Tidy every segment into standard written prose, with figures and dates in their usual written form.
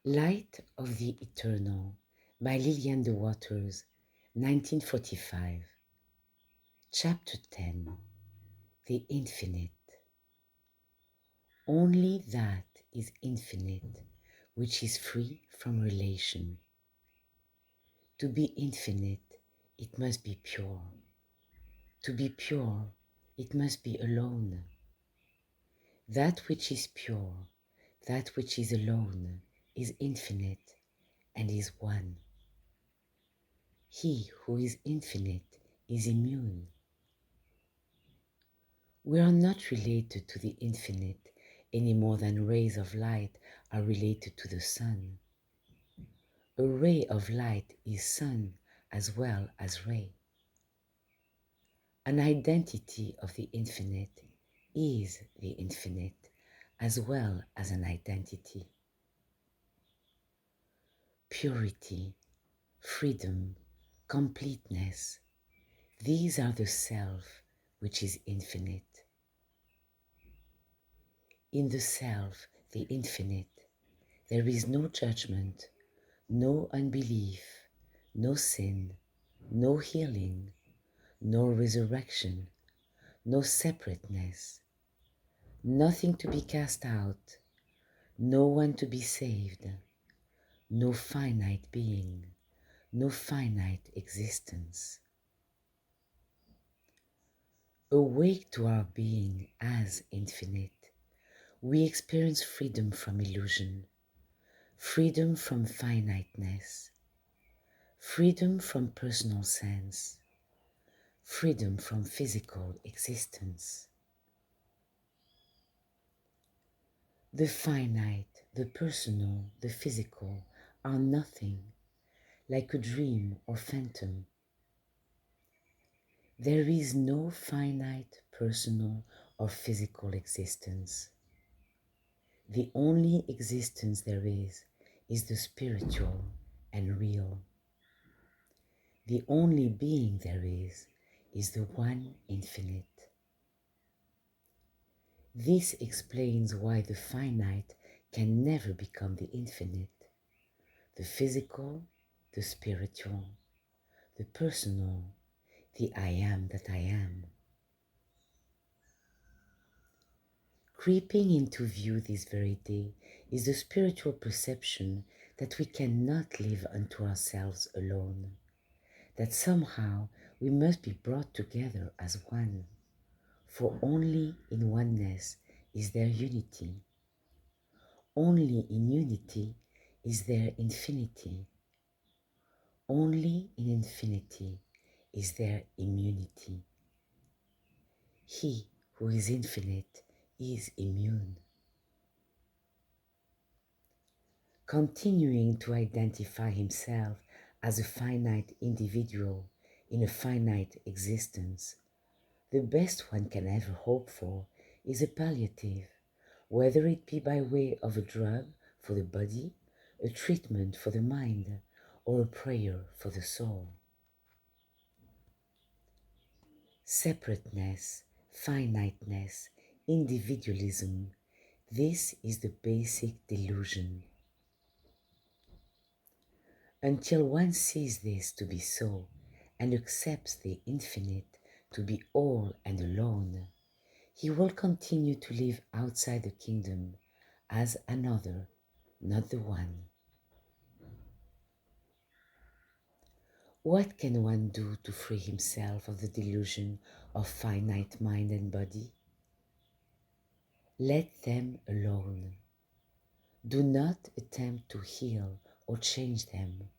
Light of the Eternal by Lillian de Waters, 1945. Chapter 10. The Infinite. Only that is infinite which is free from relation. To be infinite, it must be pure. To be pure, it must be alone. That which is pure, that which is alone, is infinite and is one. He who is infinite is immune. We are not related to the infinite any more than rays of light are related to the sun. A ray of light is sun as well as ray. An identity of the infinite is the infinite as well as an identity. Purity, freedom, completeness, these are the self which is infinite. In the self, the infinite, there is no judgment, no unbelief, no sin, no healing, no resurrection, no separateness, nothing to be cast out, no one to be saved, no finite being, no finite existence. Awake to our being as infinite, we experience freedom from illusion, freedom from finiteness, freedom from personal sense, freedom from physical existence. The finite, the personal, the physical are nothing, like a dream or phantom. There is no finite, personal, or physical existence. The only existence there is the spiritual and real. The only being there is the one infinite. This explains why the finite can never become the infinite. The physical, the spiritual, the personal, the I am that I am. Creeping into view this very day is the spiritual perception that we cannot live unto ourselves alone, that somehow we must be brought together as one, for only in oneness is there unity. Only in unity is there infinity. Only in infinity is there immunity. He who is infinite is immune. Continuing to identify himself as a finite individual in a finite existence, the best one can ever hope for is a palliative, whether it be by way of a drug for the body, a treatment for the mind, or a prayer for the soul. Separateness, finiteness, individualism, this is the basic delusion. Until one sees this to be so and accepts the infinite to be all and alone, he will continue to live outside the kingdom as another, not the one. What can one do to free himself of the delusion of finite mind and body? Let them alone. Do not attempt to heal or change them.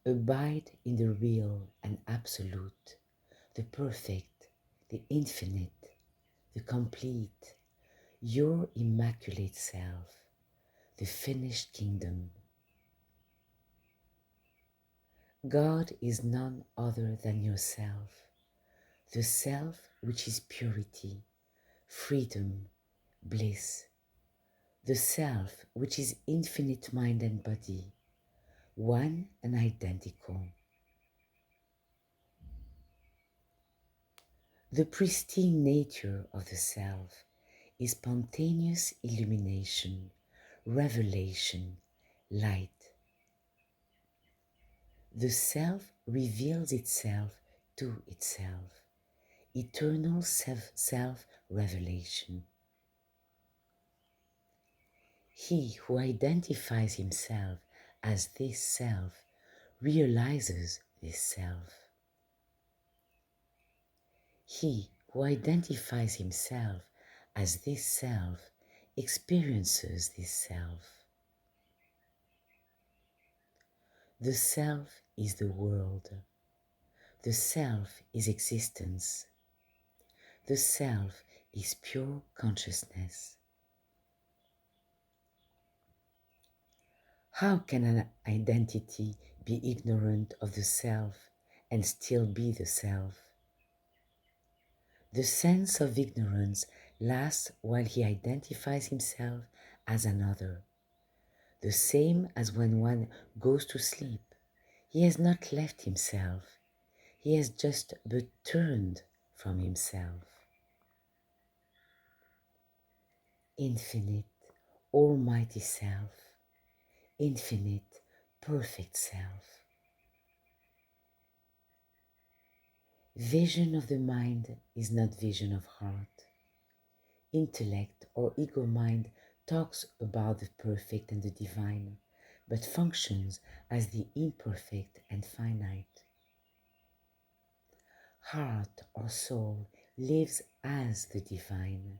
Abide in the real and absolute, the perfect, the infinite, the complete, your immaculate self, the finished kingdom. God is none other than yourself, the self which is purity, freedom, bliss, the self which is infinite mind and body, one and identical. The pristine nature of the self is spontaneous illumination, revelation, light. The self reveals itself to itself, eternal self-revelation. He who identifies himself as this self realizes this self. He who identifies himself as this self experiences this self. The self is the world. The self is existence. The self is pure consciousness. How can an identity be ignorant of the self and still be the self? The sense of ignorance lasts while he identifies himself as another. The same as when one goes to sleep. He has not left himself. He has just but turned from himself. Infinite, almighty self. Infinite, perfect self. Vision of the mind is not vision of heart. Intellect or ego mind talks about the perfect and the divine, but functions as the imperfect and finite. Heart or soul lives as the divine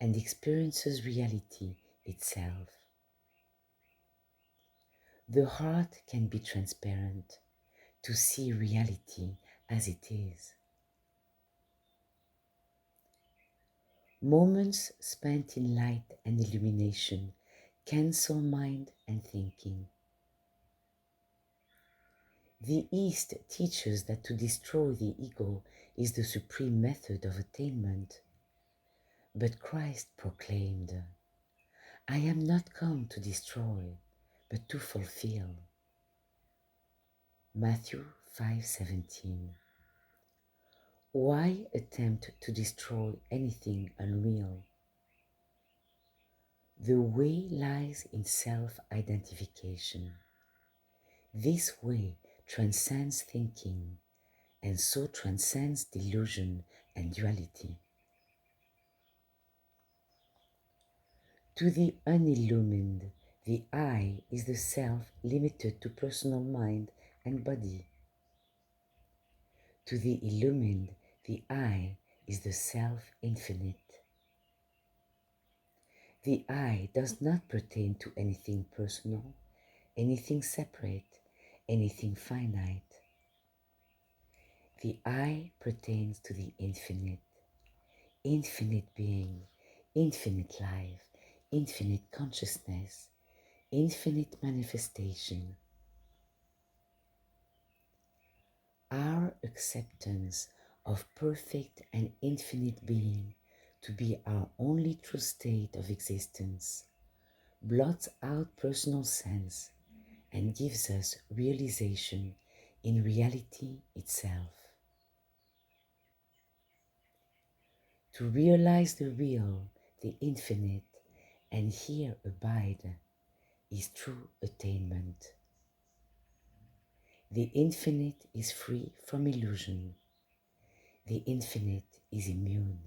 and experiences reality itself. The heart can be transparent to see reality as it is. Moments spent in light and illumination cancel mind and thinking. The East teaches that to destroy the ego is the supreme method of attainment. But Christ proclaimed, I am not come to destroy, but to fulfill. Matthew 5:17. Why attempt to destroy anything unreal? The way lies in self-identification. This way transcends thinking and so transcends delusion and duality. To the unillumined, the I is the self limited to personal mind and body. To the illumined, the I is the self infinite. The I does not pertain to anything personal, anything separate, anything finite. The I pertains to the infinite, infinite being, infinite life, infinite consciousness, infinite manifestation. Our acceptance of perfect and infinite being to be our only true state of existence blots out personal sense and gives us realization in reality itself. To realize the real, the infinite, and here abide is true attainment. The infinite is free from illusion. The infinite is immune.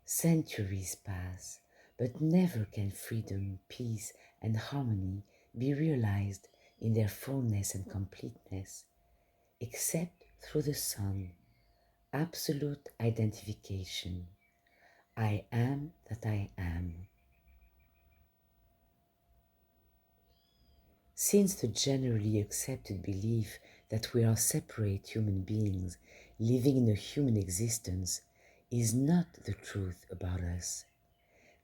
Centuries pass, but never can freedom, peace, and harmony be realized in their fullness and completeness, except through the Son, absolute identification. I am that I am. Since the generally accepted belief that we are separate human beings living in a human existence is not the truth about us,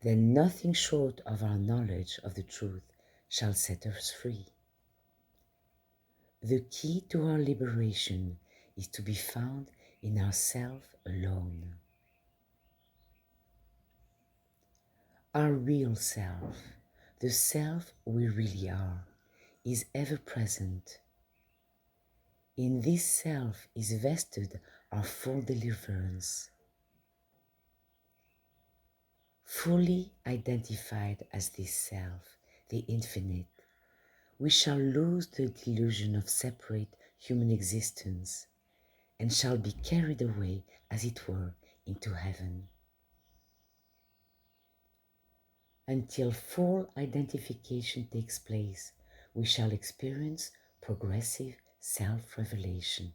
then nothing short of our knowledge of the truth shall set us free. The key to our liberation is to be found in ourself alone. Our real self, the self we really are, is ever present. In this self is vested our full deliverance. fully identified as this self, the infinite, we shall lose the delusion of separate human existence and shall be carried away, as it were, into heaven. Until full identification takes place, we shall experience progressive self-revelation.